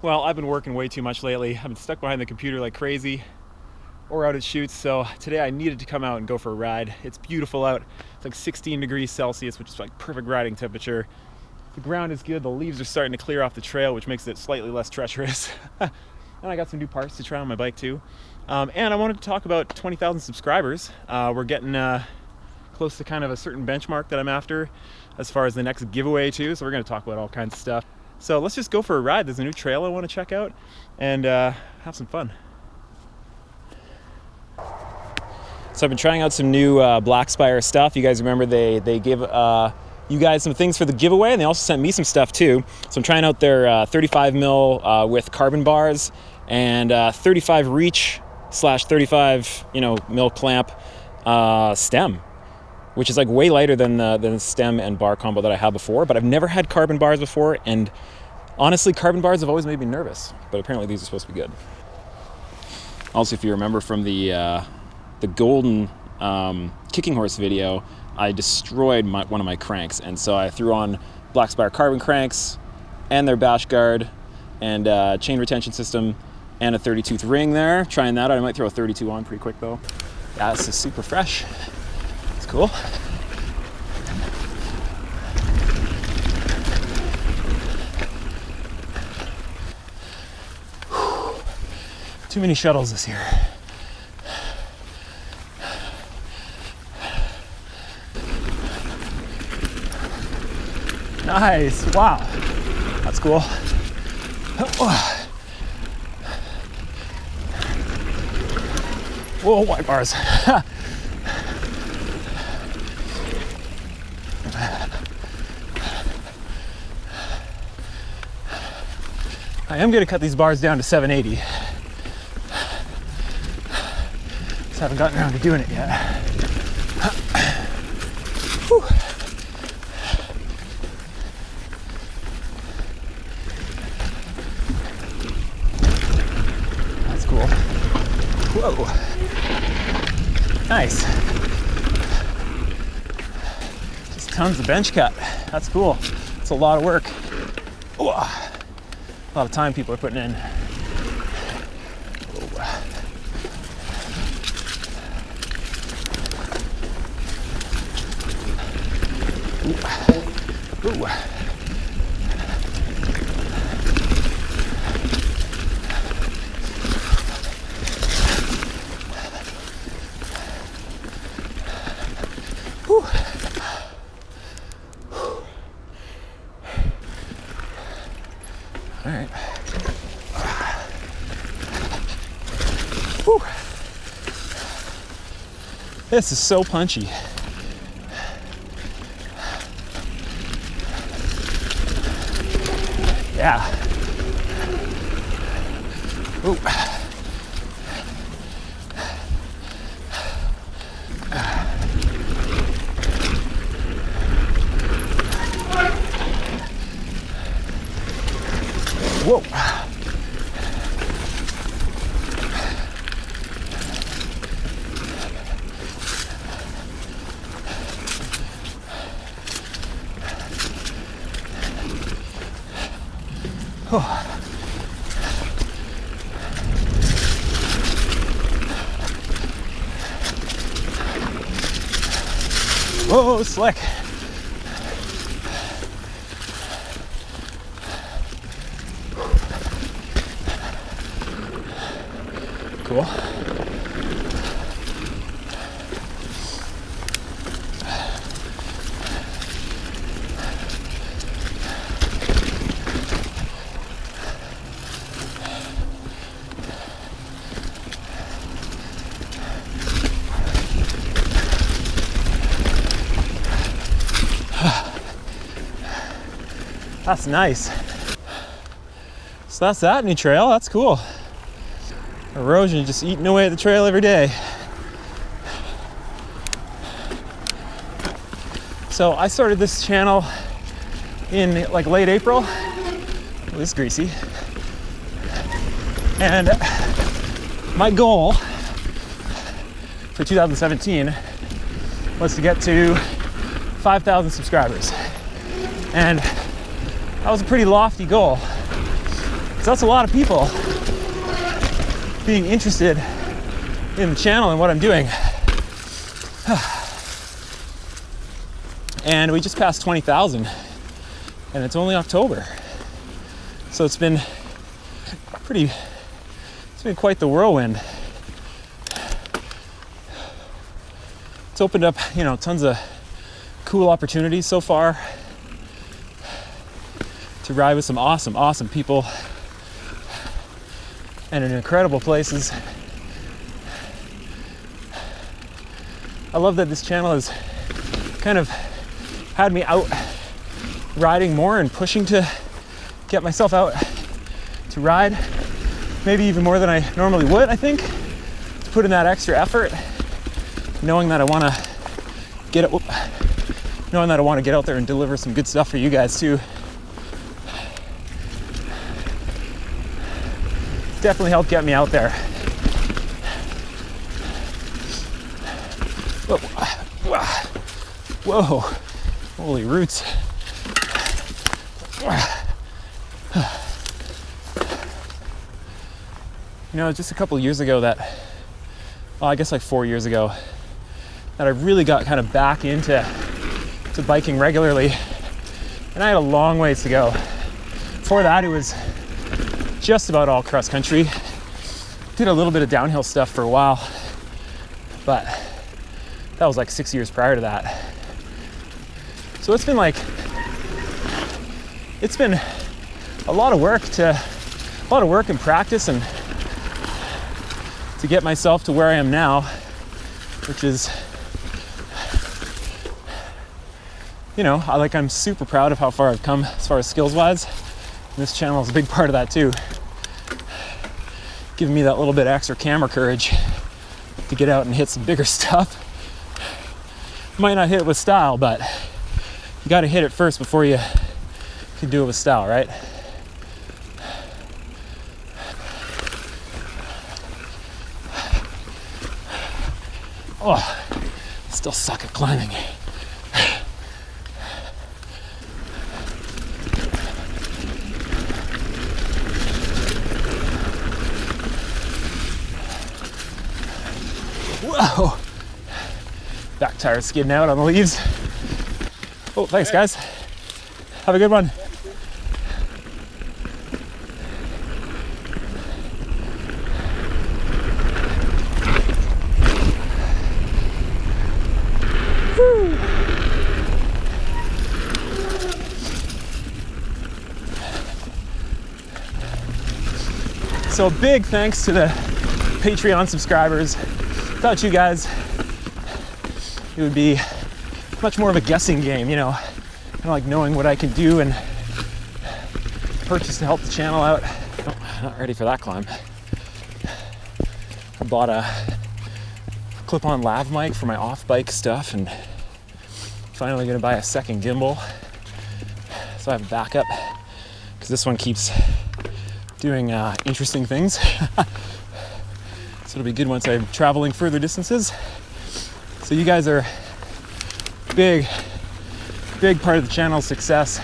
Well, I've been working way too much lately. I've been stuck behind the computer like crazy or out at shoots, so today I needed to come out and go for a ride. It's beautiful out. It's like 16 degrees Celsius, which is like perfect riding temperature. The ground is good. The leaves are starting to clear off the trail, which makes it slightly less treacherous. And I got some new parts to try on my bike too. And I wanted to talk about 20,000 subscribers. We're getting close to kind of a certain benchmark that I'm after as far as the next giveaway too, so we're going to talk about all kinds of stuff. So let's just go for a ride. There's a new trail I want to check out and have some fun. So I've been trying out some new Black Spire stuff. You guys remember they give you guys some things for the giveaway, and they also sent me some stuff too. So I'm trying out their 35 mil with carbon bars and 35 reach / 35 mil clamp stem, which is like way lighter than the stem and bar combo that I had before. But I've never had carbon bars before, and honestly, carbon bars have always made me nervous. But apparently these are supposed to be good. Also, if you remember from the golden kicking horse video, I destroyed one of my cranks, and so I threw on Black Spire carbon cranks and their bash guard and chain retention system and a 30-tooth ring there. Trying that out. I might throw a 32 on pretty quick though. Yeah, this is super fresh. It's cool. Too many shuttles this year. Nice, wow, that's cool. Whoa, white bars. I am gonna cut these bars down to 780. Just haven't gotten around to doing it yet. Whew. That's cool. Whoa. Nice. Just tons of bench cut. That's cool. It's a lot of work. Ooh. A lot of time people are putting in. Ooh. Ooh. Whew. All right. Whew. This is so punchy. Yeah. Ooh. Whoa. Oh. Whoa, slick. Cool. That's nice. So that's that new trail. That's cool. Erosion just eating away at the trail every day. So I started this channel in like late April. It was greasy. And my goal for 2017 was to get to 5,000 subscribers. And that was a pretty lofty goal. So that's a lot of people being interested in the channel and what I'm doing. And we just passed 20,000 and it's only October. So it's been quite the whirlwind. It's opened up, you know, tons of cool opportunities so far to ride with some awesome people and in incredible places. I love that this channel has kind of had me out riding more and pushing to get myself out to ride, maybe even more than I normally would, I think, to put in that extra effort, knowing that I want to get out there and deliver some good stuff for you guys too. Definitely helped get me out there. Whoa, holy roots. You know, just a couple years ago that, well, I guess like 4 years ago, that I really got kind of back into biking regularly, and I had a long ways to go. Before that, it was just about all cross country. Did a little bit of downhill stuff for a while, but that was like 6 years prior to that. So it's been a lot of work and practice and to get myself to where I am now, which is, you know, I'm super proud of how far I've come as far as skills wise. And this channel is a big part of that too. Giving me that little bit of extra camera courage to get out and hit some bigger stuff. Might not hit it with style, but you got to hit it first before you can do it with style, right? Oh, still suck at climbing. Whoa! Back tire skidding out on the leaves. Oh, thanks guys. Have a good one. Woo. So big thanks to the Patreon subscribers. Without you guys, it would be much more of a guessing game, you know, kind of like knowing what I can do and purchase to help the channel out. Oh, not ready for that climb. I bought a clip-on lav mic for my off-bike stuff and finally gonna buy a second gimbal so I have a backup, because this one keeps doing interesting things. So it'll be good once I'm traveling further distances. So you guys are big part of the channel's success.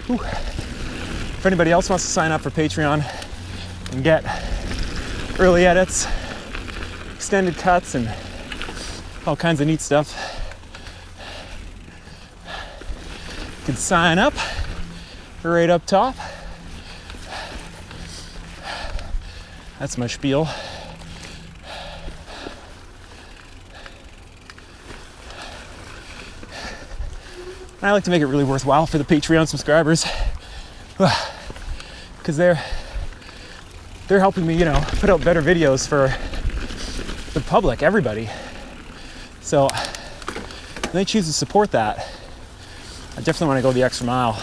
Whew. If anybody else wants to sign up for Patreon and get early edits, extended cuts, and all kinds of neat stuff, you can sign up right up top. That's my spiel. And I like to make it really worthwhile for the Patreon subscribers, because they're helping me, you know, put out better videos for the public, everybody. So when they choose to support that, I definitely want to go the extra mile.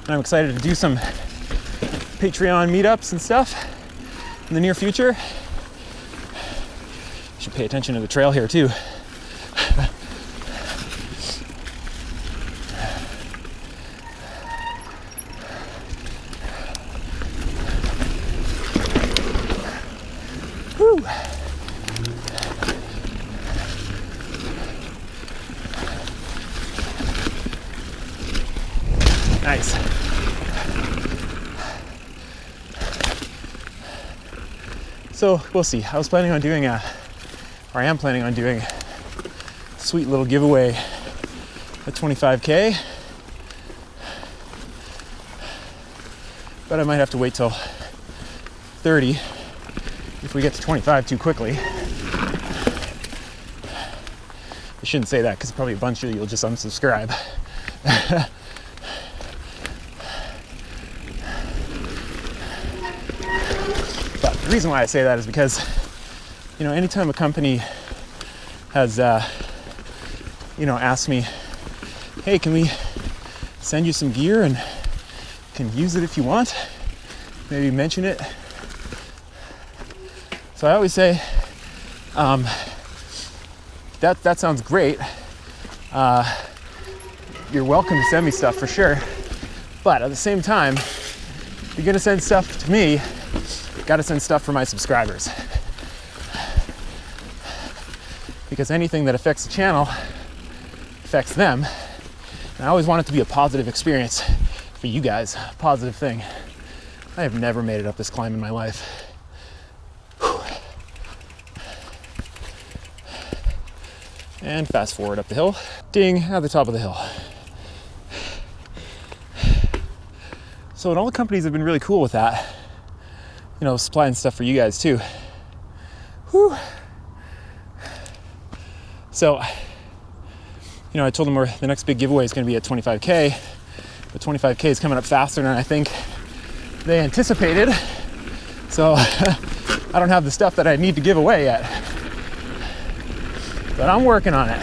And I'm excited to do some Patreon meetups and stuff in the near future. Should pay attention to the trail here too. Whew. Nice. So we'll see. I was planning on doing or I am planning on doing a sweet little giveaway at 25K. But I might have to wait till 30 if we get to 25 too quickly. I shouldn't say that because probably a bunch of you will just unsubscribe. But the reason why I say that is because, you know, anytime a company has, you know, asked me, hey, can we send you some gear and can use it if you want, maybe mention it. So I always say, that sounds great. You're welcome to send me stuff for sure. But at the same time, if you're gonna send stuff to me, you gotta send stuff for my subscribers. Because anything that affects the channel affects them. And I always want it to be a positive experience for you guys, a positive thing. I have never made it up this climb in my life. And fast forward up the hill. Ding, at the top of the hill. So, and all the companies have been really cool with that. You know, supplying stuff for you guys too. Whew. So, you know, I told them the next big giveaway is going to be at 25K. But 25K is coming up faster than I think they anticipated. So, I don't have the stuff that I need to give away yet. But I'm working on it.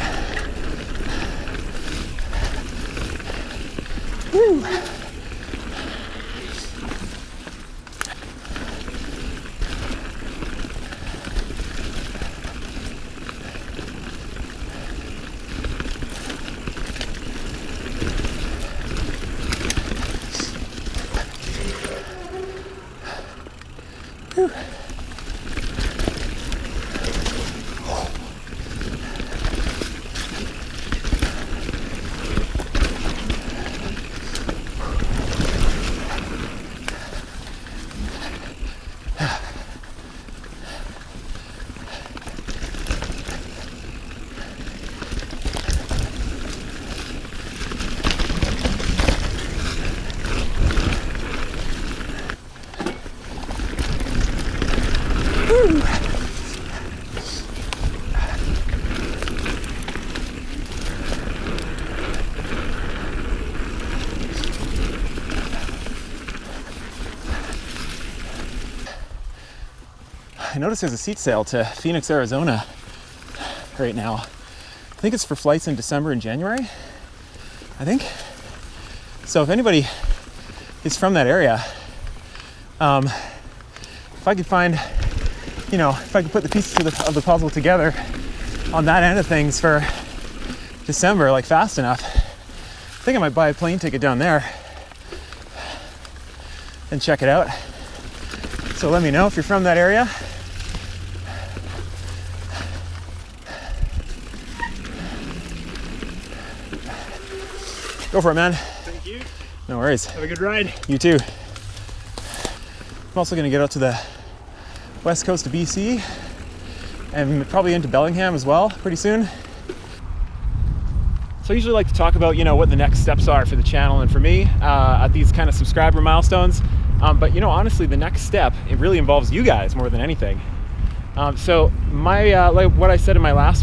Woo. Whew. I noticed there's a seat sale to Phoenix, Arizona right now. I think it's for flights in December and January, I think. So if anybody is from that area, if I could find, you know, if I could put the pieces of the puzzle together on that end of things for December, like fast enough, I think I might buy a plane ticket down there and check it out. So let me know if you're from that area. Go for it, man. Thank you. No worries. Have a good ride. You too. I'm also going to get out to the west coast of BC and probably into Bellingham as well pretty soon. So I usually like to talk about, you know, what the next steps are for the channel and for me at these kind of subscriber milestones. But you know, honestly, the next step, it really involves you guys more than anything. So my like what I said in my last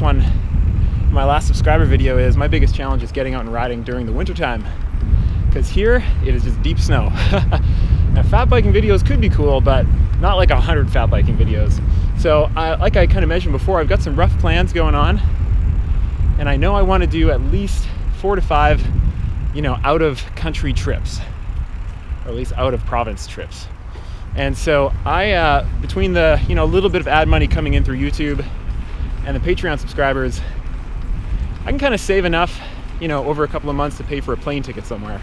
subscriber video is my biggest challenge is getting out and riding during the winter time, because here it is just deep snow. Now, fat biking videos could be cool, but not like 100 fat biking videos. So like I kind of mentioned before, I've got some rough plans going on, and I know I want to do at least 4 to 5, you know, out of country trips, or at least out of province trips. And so I, between the, you know, little bit of ad money coming in through YouTube and the Patreon subscribers, I can kind of save enough, you know, over a couple of months to pay for a plane ticket somewhere.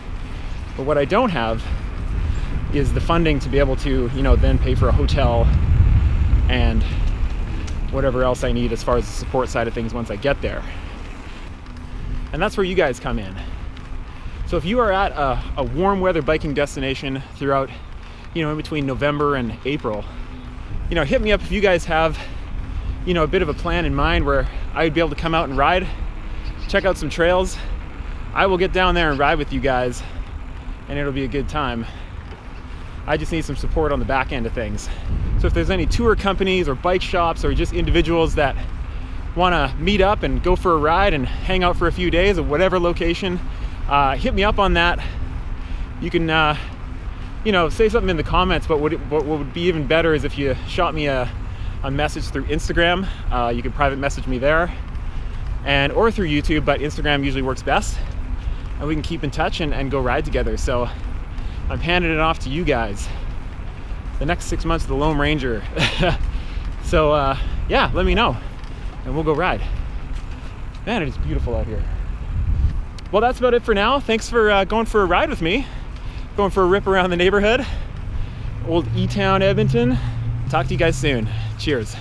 But what I don't have is the funding to be able to, you know, then pay for a hotel and whatever else I need as far as the support side of things once I get there. And that's where you guys come in. So if you are at a warm weather biking destination throughout, in between November and April, hit me up if you guys have, a bit of a plan in mind where I would be able to come out and ride, check out some trails. I will get down there and ride with you guys, and it'll be a good time. I just need some support on the back end of things. So if there's any tour companies or bike shops or just individuals that want to meet up and go for a ride and hang out for a few days at whatever location, hit me up on that. You can say something in the comments, but what would be even better is if you shot me a message through Instagram. You can private message me there, or through YouTube, but Instagram usually works best, and we can keep in touch and go ride together. So I'm handing it off to you guys the next 6 months of the Loam Ranger. So yeah, let me know and we'll go ride. Man, it is beautiful out here. Well, that's about it for now. Thanks for going for a ride with me, going for a rip around the neighborhood, old E-Town Edmonton. Talk to you guys soon. Cheers.